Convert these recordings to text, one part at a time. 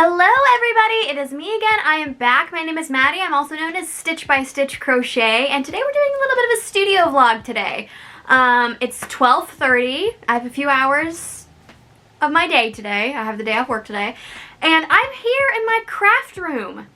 Hello everybody, it is me again. I am back. My name is Maddie. I'm also known as Stitch by Stitch Crochet, and today we're doing a little bit of a studio vlog today. It's 12:30. I have a few hours of my day today. I have the day off work today, and I'm here in my craft room.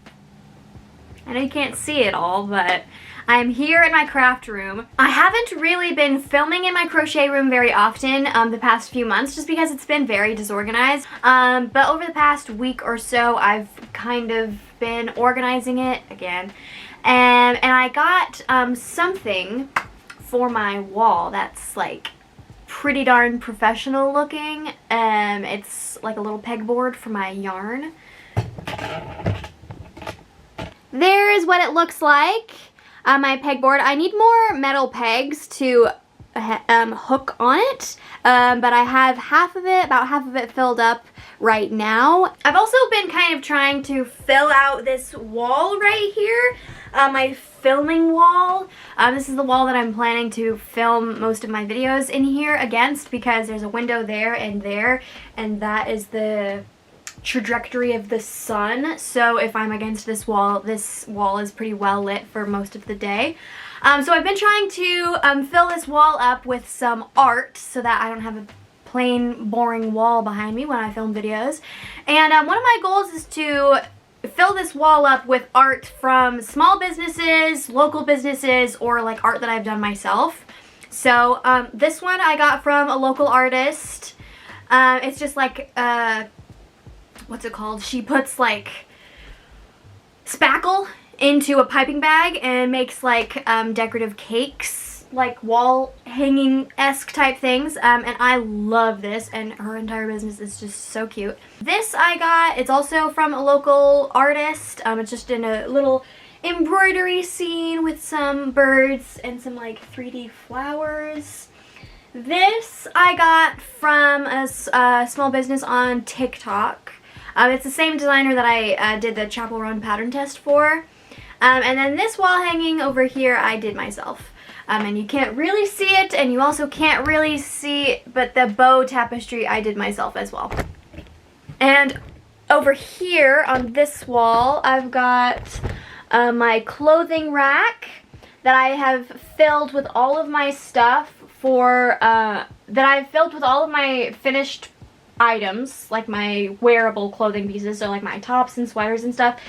I know you can't see it all, but I'm here in my craft room. I haven't really been filming in my crochet room very often the past few months just because it's been very disorganized. But over the past week or so, I've kind of been organizing it again. And I got something for my wall that's like pretty darn professional looking. It's like a little pegboard for my yarn. There is what it looks like. My pegboard. I need more metal pegs to hook on it, but I have about half of it filled up right now. I've also been kind of trying to fill out this wall right here, my filming wall. This is the wall that I'm planning to film most of my videos in here against because there's a window there, and that is the trajectory of the sun. So if I'm against this wall is pretty well lit for most of the day. So I've been trying to fill this wall up with some art so that I don't have a plain boring wall behind me when I film videos. And one of my goals is to fill this wall up with art from small businesses, local businesses, or like art that I've done myself. So this one I got from a local artist. It's just like what's it called? She puts like spackle into a piping bag and makes like decorative cakes, like wall hanging-esque type things, and I love this, and her entire business is just so cute. This I got, it's also from a local artist. It's just in a little embroidery scene with some birds and some like 3D flowers. This I got from a small business on TikTok. It's the same designer that I did the Chapel Run pattern test for. And then this wall hanging over here I did myself. And you can't really see it, and you also can't really see, but the bow tapestry I did myself as well. And over here on this wall I've got my clothing rack that I have filled with all of my stuff that I've filled with all of my finished items, like my wearable clothing pieces, so like my tops and sweaters and stuff,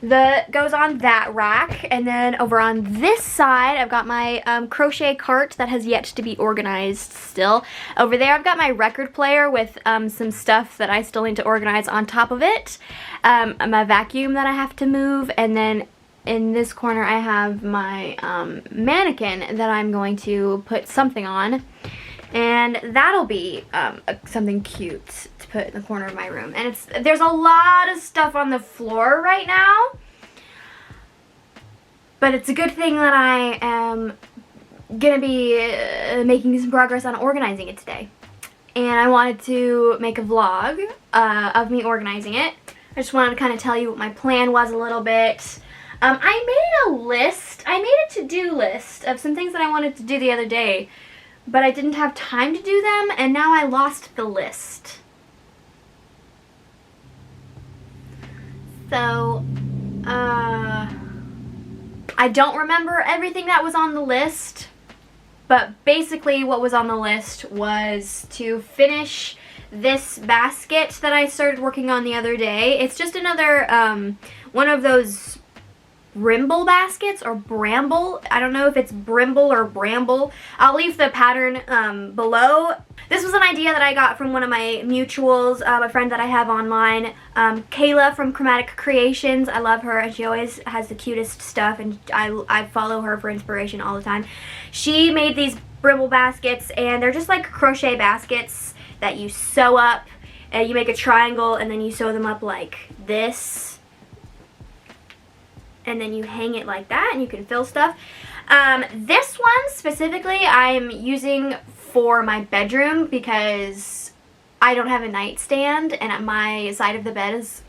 that goes on that rack. And then over on this side I've got my crochet cart that has yet to be organized still. Over there I've got my record player with some stuff that I still need to organize on top of it, my vacuum that I have to move, and then in this corner I have my mannequin that I'm going to put something on. And that'll be something cute to put in the corner of my room. And there's a lot of stuff on the floor right now, but it's a good thing that I am gonna be making some progress on organizing it today. And I wanted to make a vlog of me organizing it. I just wanted to kind of tell you what my plan was a little bit. I made a list. I made a to-do list of some things that I wanted to do the other day, but I didn't have time to do them, and now I lost the list. So, I don't remember everything that was on the list, but basically what was on the list was to finish this basket that I started working on the other day. It's just another one of those brimble baskets, or bramble. I don't know if it's brimble or bramble. I'll leave the pattern below. This was an idea that I got from one of my mutuals, a friend that I have online, Kayla from Chromatic Creations. I love her, and she always has the cutest stuff, and I follow her for inspiration all the time. She made these brimble baskets, and they're just like crochet baskets that you sew up, and you make a triangle, and then you sew them up like this. And then you hang it like that, and you can fill stuff. This one specifically I'm using for my bedroom because I don't have a nightstand, and my side of the bed is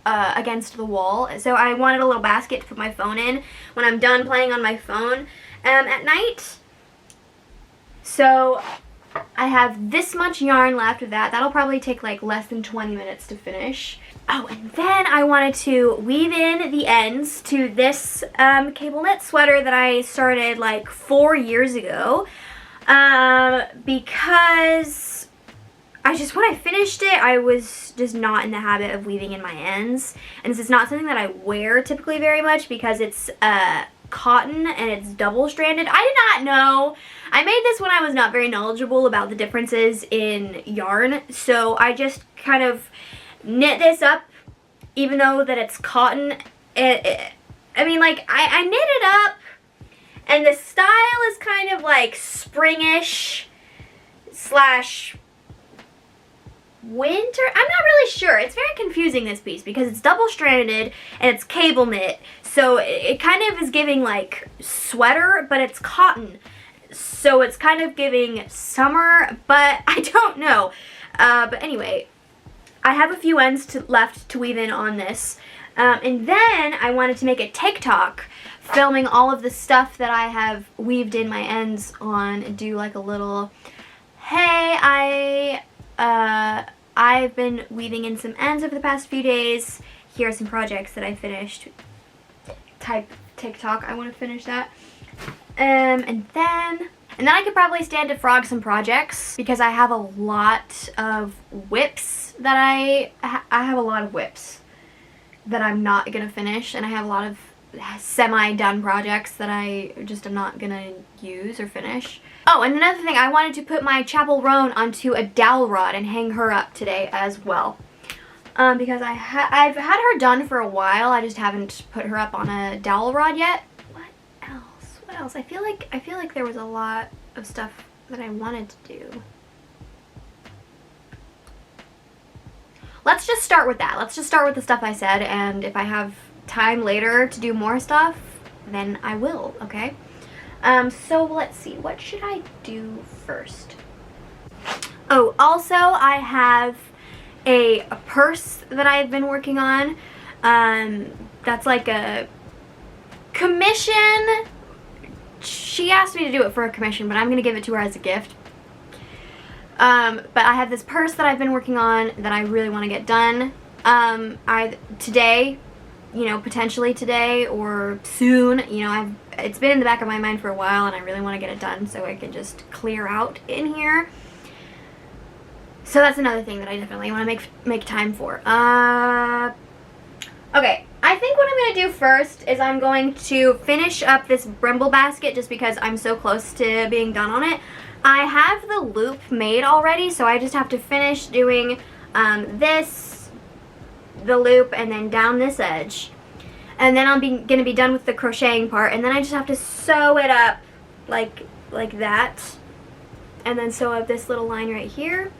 against the wall. So I wanted a little basket to put my phone in when I'm done playing on my phone at night. So I have this much yarn left of that. That'll probably take like less than 20 minutes to finish. Oh, and then I wanted to weave in the ends to this cable knit sweater that I started like 4 years ago, because when I finished it, I was just not in the habit of weaving in my ends. And this is not something that I wear typically very much because it's cotton and it's double-stranded. I did not know. I made this when I was not very knowledgeable about the differences in yarn, so I just kind of knit this up, even though that it's cotton. I knit it up, and the style is kind of like springish slash winter. I'm not really sure. It's very confusing, this piece, because it's double-stranded and it's cable knit, so it kind of is giving like sweater, but it's cotton. So it's kind of giving summer, but I don't know. But anyway, I have a few ends left to weave in on this. And then I wanted to make a TikTok filming all of the stuff that I have weaved in my ends on, and do like a little, hey, I've been weaving in some ends over the past few days. Here are some projects that I finished. Type TikTok. I want to finish that. And then I could probably stand to frog some projects, because I have a lot of whips that I have a lot of whips that I'm not gonna finish, and I have a lot of semi-done projects that I just am not gonna use or finish. Oh, and another thing, I wanted to put my Chapel Roan onto a dowel rod and hang her up today as well. Because I've had her done for a while, I just haven't put her up on a dowel rod yet. What else? I feel like there was a lot of stuff that I wanted to do. Let's just start with that. Let's just start with the stuff I said, and if I have time later to do more stuff, then I will, okay? So let's see, what should I do first? Oh, also I have a purse that I've been working on. That's like a commission. She asked me to do it for a commission, but I'm gonna give it to her as a gift. But I have this purse that I've been working on that I really want to get done. Today, potentially today or soon, it's been in the back of my mind for a while, and I really want to get it done so I can just clear out in here. So that's another thing that I definitely want to make time for. Okay, I think what I'm going to do first is I'm going to finish up this brimble basket, just because I'm so close to being done on it. I have the loop made already, so I just have to finish doing the loop, and then down this edge. And then I'm going to be done with the crocheting part, and then I just have to sew it up like that. And then sew up this little line right here.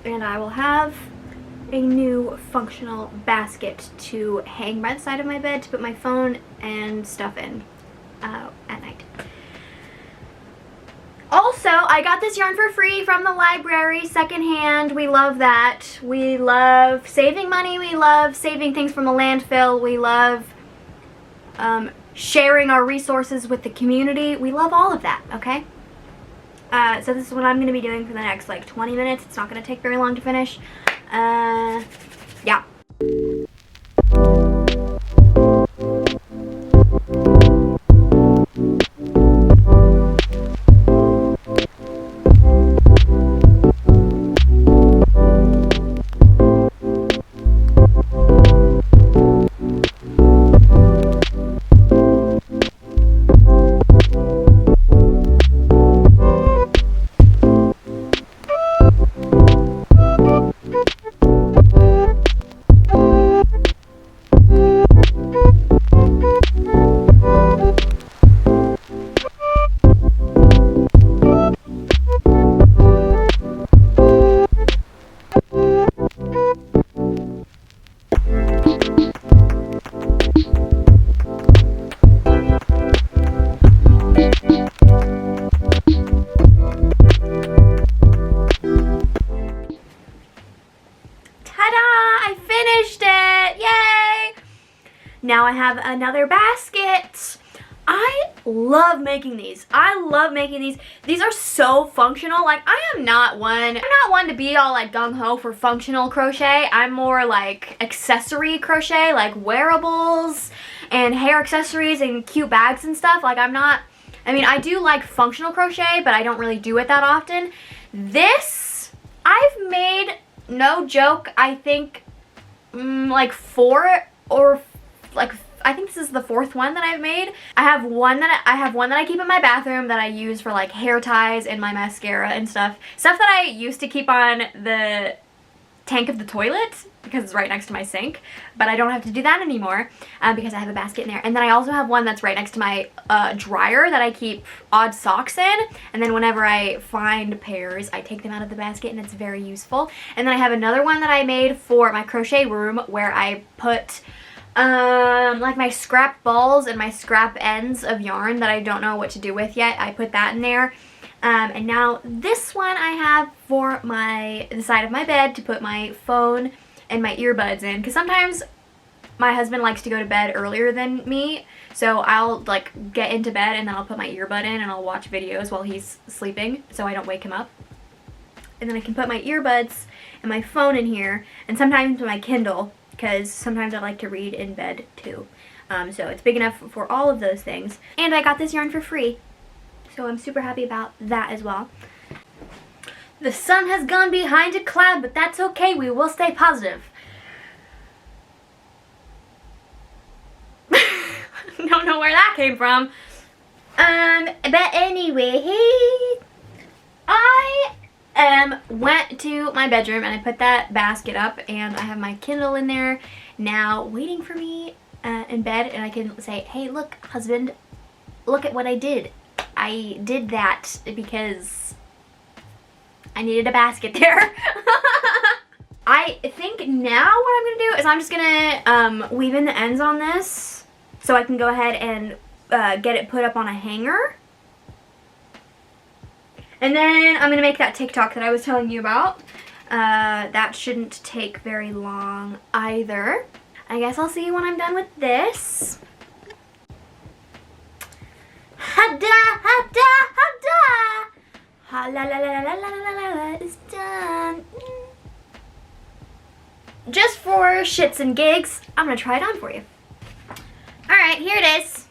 And I will have a new functional basket to hang by the side of my bed to put my phone and stuff in at night. Also, I got this yarn for free from the library, secondhand. We love that. We love saving money. We love saving things from a landfill. We love sharing our resources with the community. We love all of that, okay? So this is what I'm going to be doing for the next like 20 minutes. It's not going to take very long to finish. Yeah. Now I have another basket. I love making these. I love making these. These are so functional. Like, I'm not one to be all like gung-ho for functional crochet. I'm more like accessory crochet, like wearables and hair accessories and cute bags and stuff. Like, I mean, I do like functional crochet, but I don't really do it that often. This, I've made, no joke, I think like 4 or like, I think this is the 4th one that I've made. I have one that I keep in my bathroom that I use for like hair ties and my mascara and stuff. Stuff that I used to keep on the tank of the toilet because it's right next to my sink, but I don't have to do that anymore because I have a basket in there. And then I also have one that's right next to my dryer that I keep odd socks in, and then whenever I find pairs I take them out of the basket, and it's very useful. And then I have another one that I made for my crochet room where I put like my scrap balls and my scrap ends of yarn that I don't know what to do with yet. I put that in there. And now this one I have for the side of my bed to put my phone and my earbuds in, because sometimes my husband likes to go to bed earlier than me, so I'll like get into bed and then I'll put my earbud in and I'll watch videos while he's sleeping so I don't wake him up. And then I can put my earbuds and my phone in here, and sometimes my Kindle, because sometimes I like to read in bed too. So it's big enough for all of those things. And I got this yarn for free, so I'm super happy about that as well. The sun has gone behind a cloud, but that's okay. We will stay positive. Don't know where that came from. But anyway, I went to my bedroom and I put that basket up, and I have my Kindle in there now waiting for me in bed, and I can say, hey, look, husband, look at what I did. I did that because I needed a basket there. I think now what I'm going to do is I'm just going to weave in the ends on this so I can go ahead and get it put up on a hanger. And then I'm going to make that TikTok that I was telling you about. That shouldn't take very long either. I guess I'll see you when I'm done with this. Ha-da, ha-da, ha-da. Ha la la la la la la la la, it's done. Just for shits and gigs, I'm gonna try it on for you. Alright, here it is.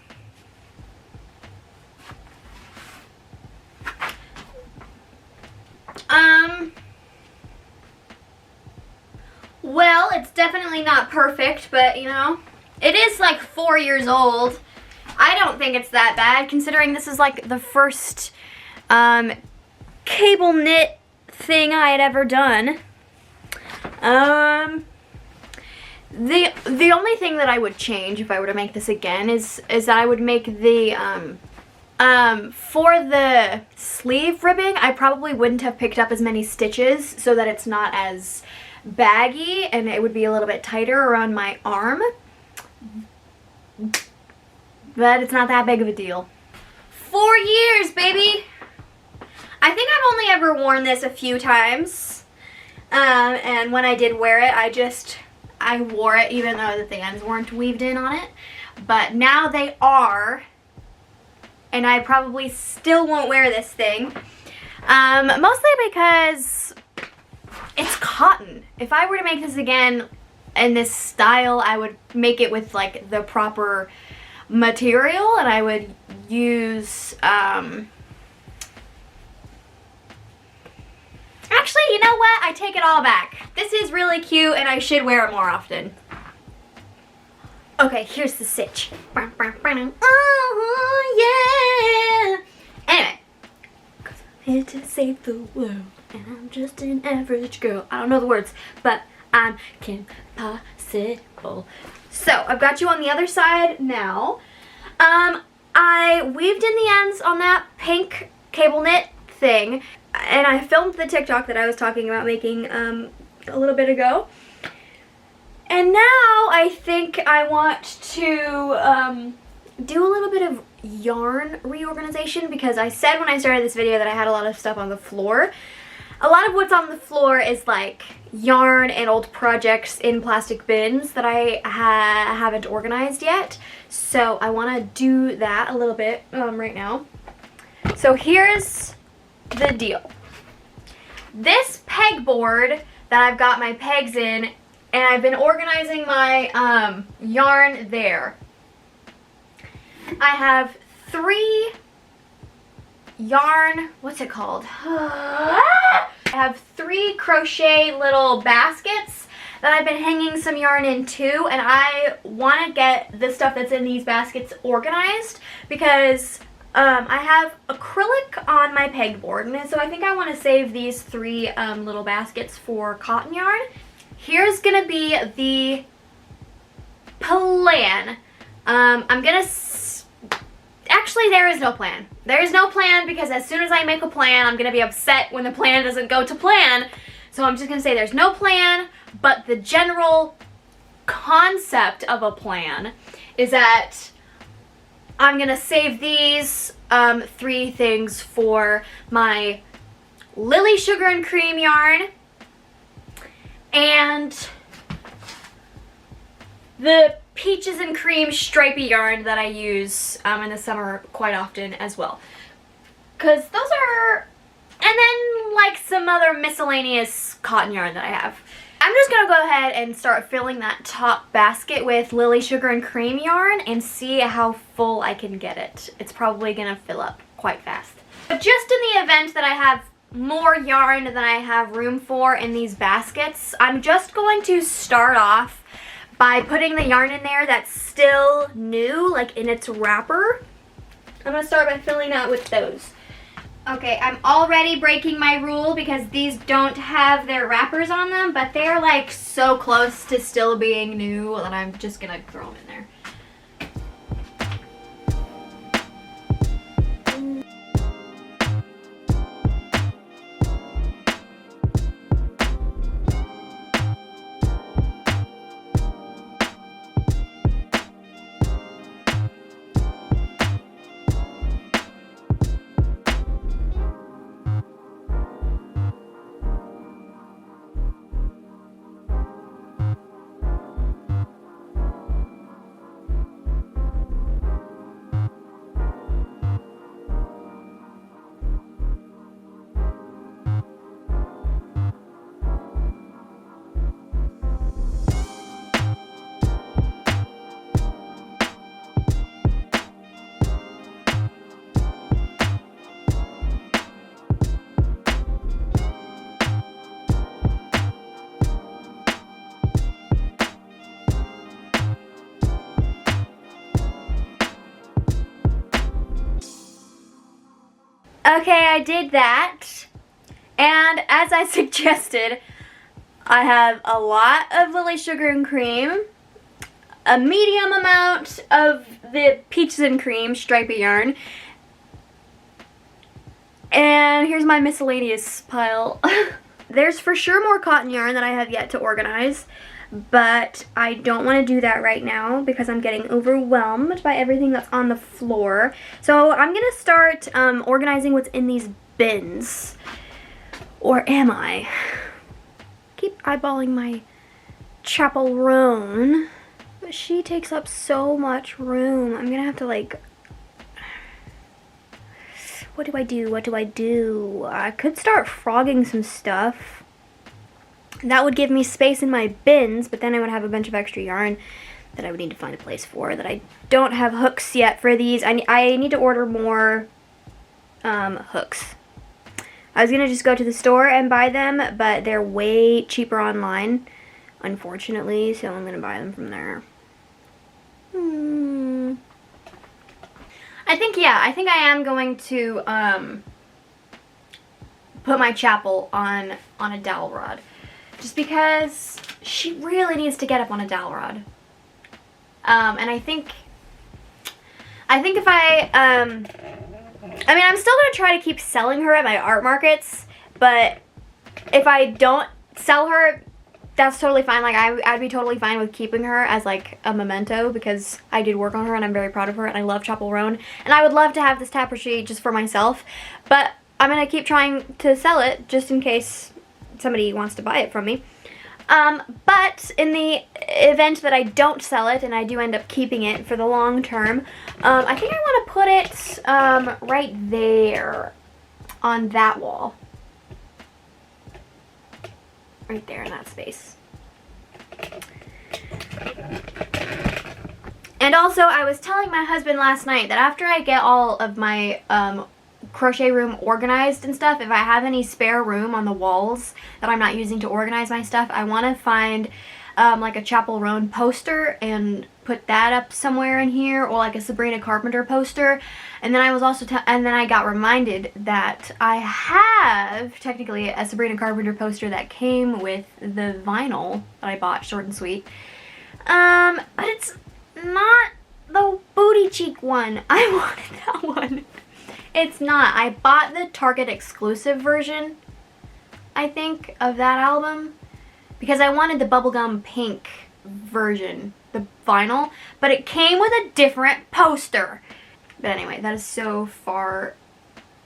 Well, it's definitely not perfect, but you know, it is like 4 years old. I don't think it's that bad, considering this is like the first cable knit thing I had ever done. The only thing that I would change if I were to make this again is that I would make the for the sleeve ribbing, I probably wouldn't have picked up as many stitches so that it's not as baggy and it would be a little bit tighter around my arm. But it's not that big of a deal. 4 years, baby! I think I've only ever worn this a few times. And when I did wear it, I wore it even though the ends weren't weaved in on it. But now they are. And I probably still won't wear this thing. Mostly because it's cotton. If I were to make this again in this style, I would make it with like the proper material, and I would use actually, you know what, I take it all back. This is really cute and I should wear it more often. Okay, here's the sitch. Oh yeah. Anyway, I'm here to save the world and I'm just an average girl. I don't know the words, but I'm Kim Possible. So, I've got you on the other side now. I weaved in the ends on that pink cable knit thing, and I filmed the TikTok that I was talking about making a little bit ago. And now I think I want to do a little bit of yarn reorganization, because I said when I started this video that I had a lot of stuff on the floor. A lot of what's on the floor is like yarn and old projects in plastic bins that I haven't organized yet. So I want to do that a little bit right now. So here's the deal. This pegboard that I've got my pegs in, and I've been organizing my yarn there. I have 3 yarn, what's it called? I have 3 crochet little baskets that I've been hanging some yarn in too, and I want to get the stuff that's in these baskets organized because I have acrylic on my pegboard, and so I think I want to save these 3 little baskets for cotton yarn. Here's gonna be the plan. I'm gonna actually, there is no plan. There is no plan because as soon as I make a plan, I'm going to be upset when the plan doesn't go to plan. So I'm just going to say there's no plan, but the general concept of a plan is that I'm going to save these 3 things for my Lily Sugar and Cream yarn and the Peaches and Cream stripy yarn that I use in the summer quite often as well. Because those are, and then like some other miscellaneous cotton yarn that I have. I'm just going to go ahead and start filling that top basket with Lily Sugar and Cream yarn and see how full I can get it. It's probably going to fill up quite fast. But just in the event that I have more yarn than I have room for in these baskets, I'm just going to start off by putting the yarn in there that's still new, like in its wrapper. I'm going to start by filling that with those. Okay, I'm already breaking my rule because these don't have their wrappers on them, but they're like so close to still being new that I'm just going to throw them in there. Okay, I did that, and as I suggested, I have a lot of Lily Sugar and Cream, a medium amount of the Peaches and Cream stripy yarn, and here's my miscellaneous pile. There's for sure more cotton yarn that I have yet to organize, but I don't want to do that right now because I'm getting overwhelmed by everything that's on the floor. So I'm going to start organizing what's in these bins. Or am I? Keep eyeballing my Chapel Roan, but she takes up so much room. I'm going to have to like... What do I do? What do I do? I could start frogging some stuff. That would give me space in my bins, but then I would have a bunch of extra yarn that I would need to find a place for, that I don't have hooks yet for these. I need to order more hooks. I was going to just go to the store and buy them, but they're way cheaper online, unfortunately, so I'm going to buy them from there. I think I am going to put my Chapel on a dowel rod. Just because she really needs to get up on a dowel rod. And I think if I mean, I'm still going to try to keep selling her at my art markets, but if I don't sell her, that's totally fine. Like, I'd be totally fine with keeping her as, like, a memento because I did work on her and I'm very proud of her and I love Chapel Roan. And I would love to have this tapestry just for myself, but I'm gonna keep trying to sell it just in case somebody wants to buy it from me. But in the event that I don't sell it and I do end up keeping it for the long term, I think I want to put it right there on that wall. Right there in that space. And also, I was telling my husband last night that after I get all of my crochet room organized and stuff, if I have any spare room on the walls that I'm not using to organize my stuff, I want to find like a Chapel Roan poster and put that up somewhere in here, or like a Sabrina Carpenter poster. And then I was also and then I got reminded that I have technically a Sabrina Carpenter poster that came with the vinyl that I bought, short and sweet. But it's not the booty cheek one. I wanted that one. It's not. I bought the Target exclusive version, I think, of that album because I wanted the bubblegum pink version, the vinyl, but it came with a different poster. But anyway, that is so far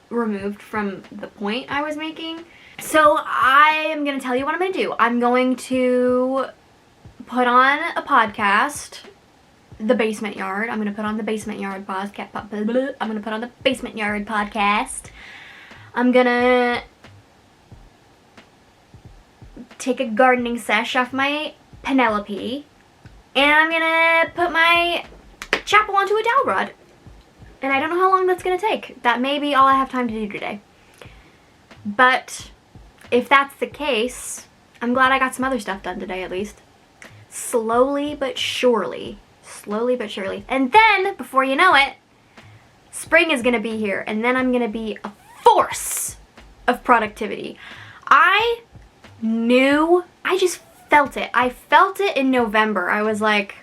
removed from the point I was making. So I am going to tell you what I'm going to do. I'm going to put on a podcast, The Basement Yard. I'm going to put on the Basement Yard podcast. I'm going to put on the Basement Yard podcast. I'm going to take a gardening sesh off my Penelope. And I'm going to put my chapel onto a dowel rod. And I don't know how long that's going to take. That may be all I have time to do today. But if that's the case, I'm glad I got some other stuff done today at least. Slowly but surely. Slowly but surely. And then, before you know it, spring is going to be here. And then I'm going to be a force of productivity. I just felt it. I felt it in November. I was like,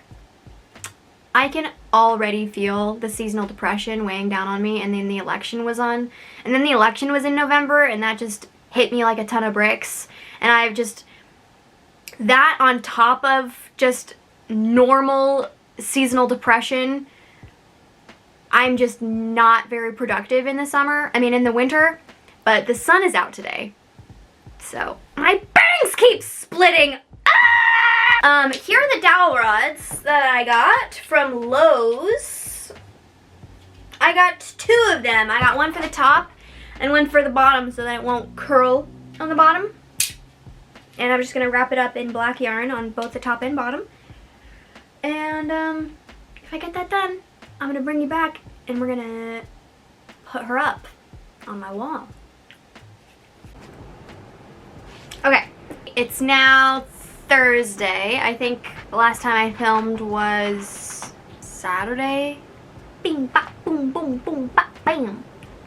I can already feel the seasonal depression weighing down on me. And then the election was on. And then the election was in November. And that just hit me like a ton of bricks. And I've just, that on top of just normal seasonal depression, I'm just not very productive in the summer. I mean, in the winter. But the sun is out today. So, my bangs keep splitting. Ah! Here are the dowel rods that I got from Lowe's. I got 2 of them. I got one for the top and one for the bottom so that it won't curl on the bottom. And I'm just going to wrap it up in black yarn on both the top and bottom. And if I get that done, I'm going to bring you back and we're going to put her up on my wall. Okay, it's now Thursday. I think the last time I filmed was Saturday. Bing, bop, boom, boom, boom, bop, bam.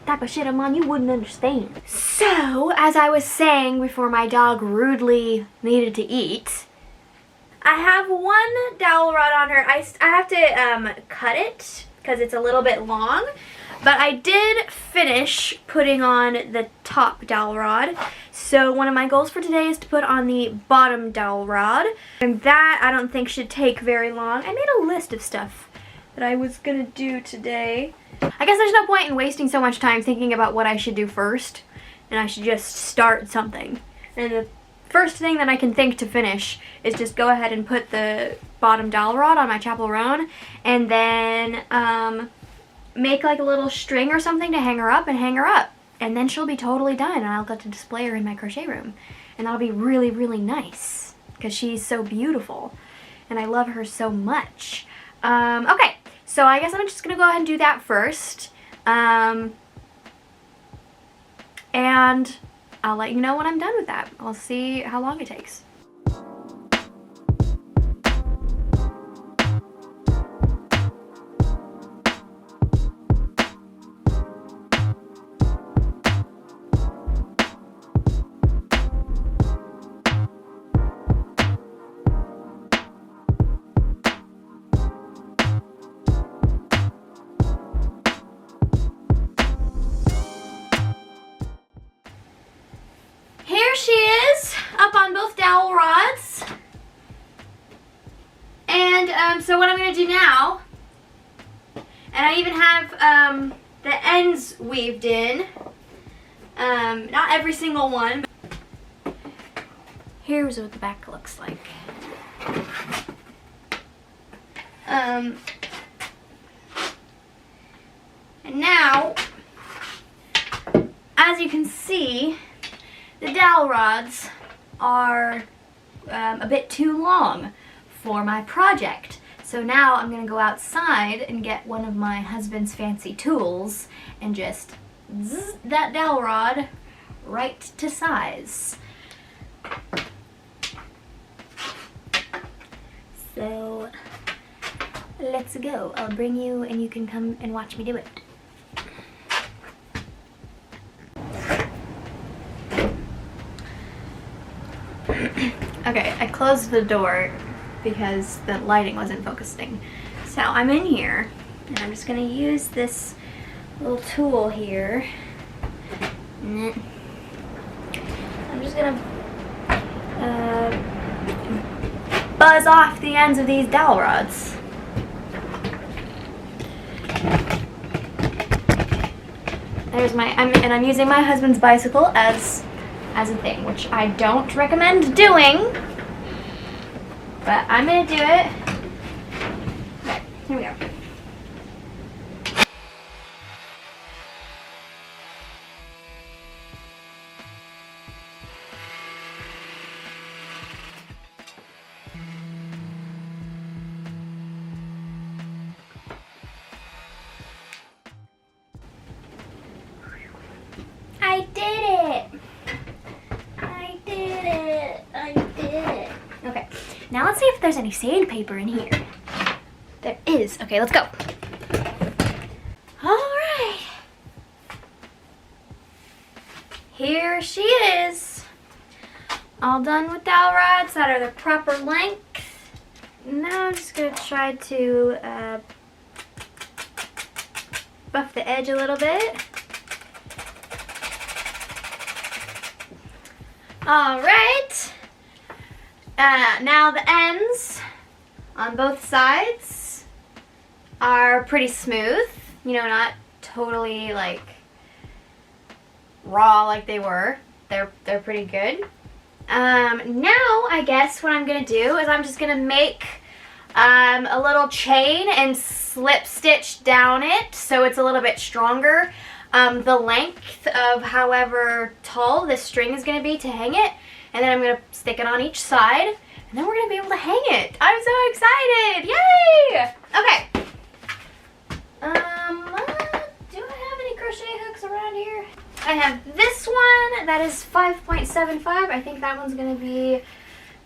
Type of shit I'm on you wouldn't understand. So, as I was saying before my dog rudely needed to eat, I have one dowel rod on her. I have to cut it because it's a little bit long. But I did finish putting on the top dowel rod. So one of my goals for today is to put on the bottom dowel rod. And that I don't think should take very long. I made a list of stuff that I was gonna do today. I guess there's no point in wasting so much time thinking about what I should do first. And I should just start something. And the first thing that I can think to finish is just go ahead and put the bottom dowel rod on my Chapel Roan. And then make like a little string or something to hang her up and hang her up. And then she'll be totally done and I'll get to display her in my crochet room. And that'll be really, really nice because she's so beautiful and I love her so much. Okay, so I guess I'm just going to go ahead and do that first. And I'll let you know when I'm done with that. I'll see how long it takes. Here she is, up on both dowel rods. And so what I'm going to do now, and I even have the ends weaved in, Not every single one. Here's what the back looks like. And now, as you can see, the dowel rods are a bit too long for my project. So now I'm gonna go outside and get one of my husband's fancy tools and just zzz that dowel rod right to size. So let's go. I'll bring you and you can come and watch me do it. Okay, I closed the door because the lighting wasn't focusing. So I'm in here and I'm just gonna use this little tool here. I'm just gonna buzz off the ends of these dowel rods. There's my, I'm using my husband's bicycle as a thing, which I don't recommend doing, but I'm gonna do it. Okay, here we go. I did it! I did it! I did it! Okay, now let's see if there's any sandpaper in here. There is. Okay, let's go. Alright. Here she is. All done with dowel rods that are the proper length. Now I'm just going to try to buff the edge a little bit. Alright, now the ends on both sides are pretty smooth, you know, not totally like raw like they were. They're pretty good. Now I guess what I'm gonna do is I'm just gonna make a little chain and slip stitch down it so it's a little bit stronger. The length of however tall this string is going to be to hang it, and then I'm going to stick it on each side, and then we're going to be able to hang it. I'm so excited! Yay! Okay. Do I have any crochet hooks around here? I have this one that is 5.75. I think that one's going to be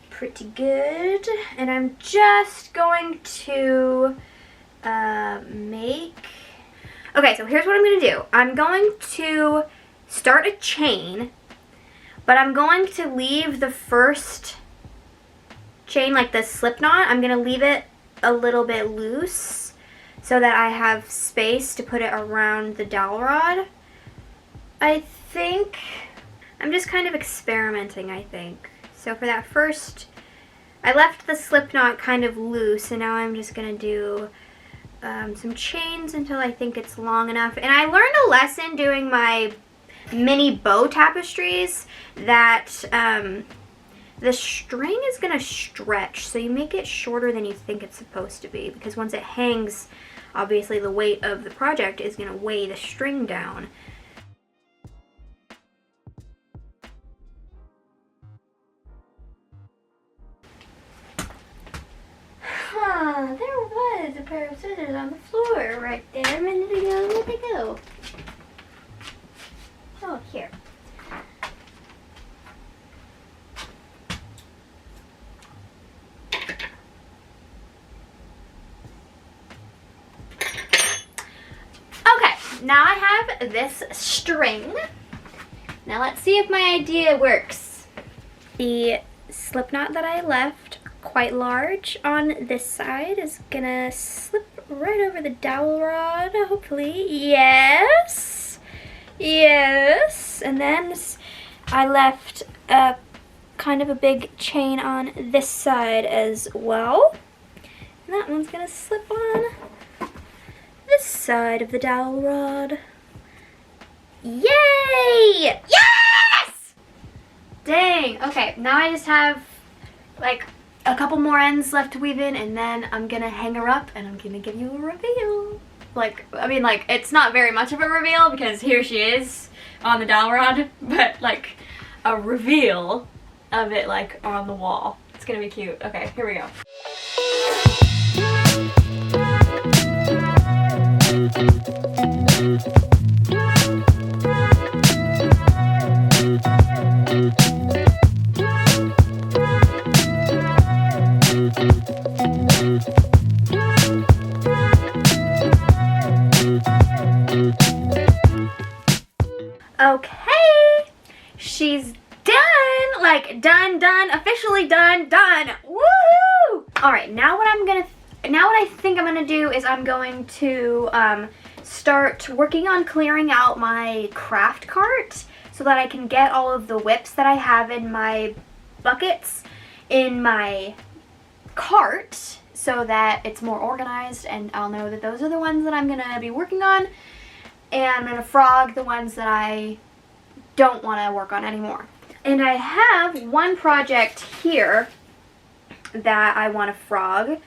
pretty good, and I'm just going to make... Okay, so here's what I'm going to do. I'm going to start a chain, but I'm going to leave the first chain, like the slip knot, I'm going to leave it a little bit loose so that I have space to put it around the dowel rod. I think I'm just kind of experimenting, I think. So for that first, I left the slip knot kind of loose, and now I'm just going to do some chains until I think it's long enough. And I learned a lesson doing my mini bow tapestries that the string is going to stretch, so you make it shorter than you think it's supposed to be, because once it hangs, obviously the weight of the project is going to weigh the string down. There was a pair of scissors on the floor right there a minute ago. Where'd they go? Oh, here. Okay, now I have this string. Now let's see if my idea works. The slip knot that I left quite large on this side is gonna slip right over the dowel rod, hopefully. Yes, yes. And then I left a kind of a big chain on this side as well, and that one's gonna slip on this side of the dowel rod. Yay! Yes! Dang. Okay, now I just have like a couple more ends left to weave in, and then I'm gonna hang her up and I'm gonna give you a reveal. Like, I mean, like, it's not very much of a reveal because here she is on the dowel rod, but like a reveal of it like on the wall. It's gonna be cute. Okay, here we go. Okay, she's done, like done, officially done. Woohoo! All right, now what I think I'm gonna do is I'm going to start working on clearing out my craft cart so that I can get all of the whips that I have in my buckets in my cart so that it's more organized and I'll know that those are the ones that I'm gonna be working on, and I'm gonna frog the ones that I don't want to work on anymore. And I have one project here that I want to frog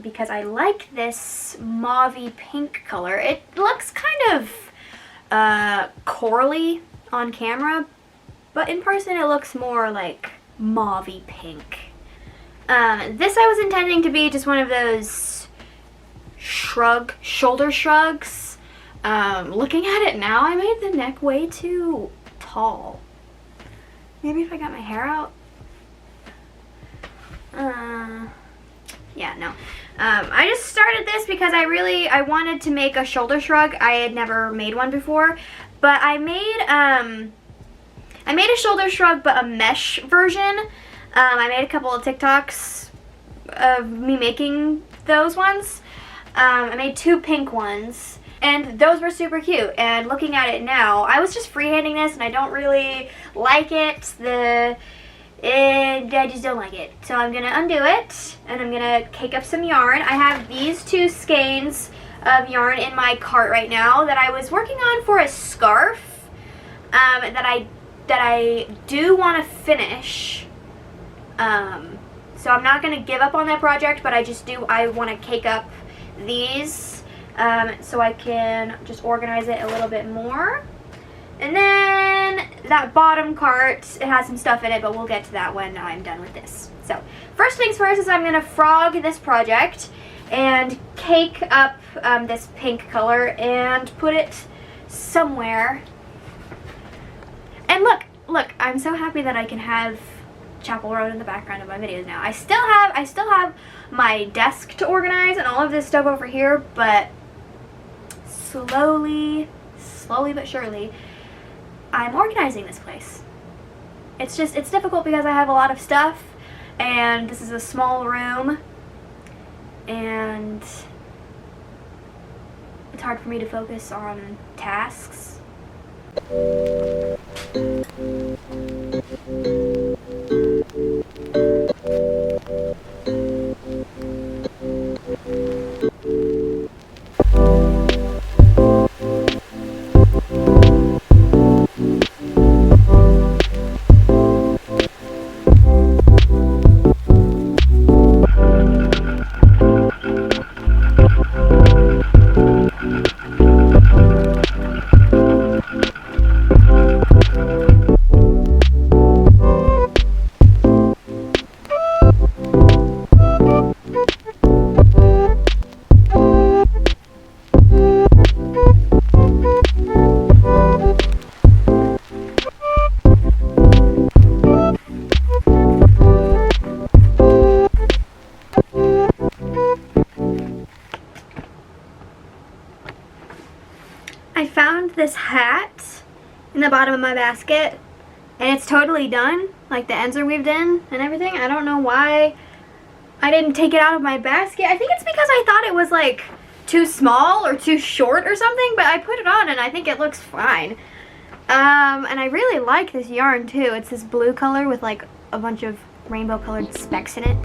because I like this mauvey pink color. It looks kind of corally on camera, but in person it looks more like mauvey pink. This I was intending to be just one of those shoulder shrugs. Looking at it now, I made the neck way too tall. Maybe if I got my hair out? Yeah, no. I just started this because I wanted to make a shoulder shrug. I had never made one before, but I made a shoulder shrug, but a mesh version. I made a couple of TikToks of me making those ones. I made 2 pink ones. And those were super cute, and looking at it now, I was just freehanding this and I don't really like it. I just don't like it. So I'm going to undo it, and I'm going to cake up some yarn. I have these 2 skeins of yarn in my cart right now that I was working on for a scarf that I do want to finish. So I'm not going to give up on that project, but I want to cake up these. So I can just organize it a little bit more. And then that bottom cart, it has some stuff in it, but we'll get to that when I'm done with this. So first things first is I'm going to frog this project and cake up this pink color and put it somewhere. And look, I'm so happy that I can have Chapel Road in the background of my videos now. I still have my desk to organize and all of this stuff over here, but slowly but surely, I'm organizing this place. It's difficult because I have a lot of stuff, and this is a small room, and it's hard for me to focus on tasks. I found this hat in the bottom of my basket, and it's totally done. Like, the ends are weaved in and everything. I don't know why I didn't take it out of my basket. I think it's because I thought it was like too small or too short or something, but I put it on and I think it looks fine. And I really like this yarn too. It's this blue color with like a bunch of rainbow colored specks in it.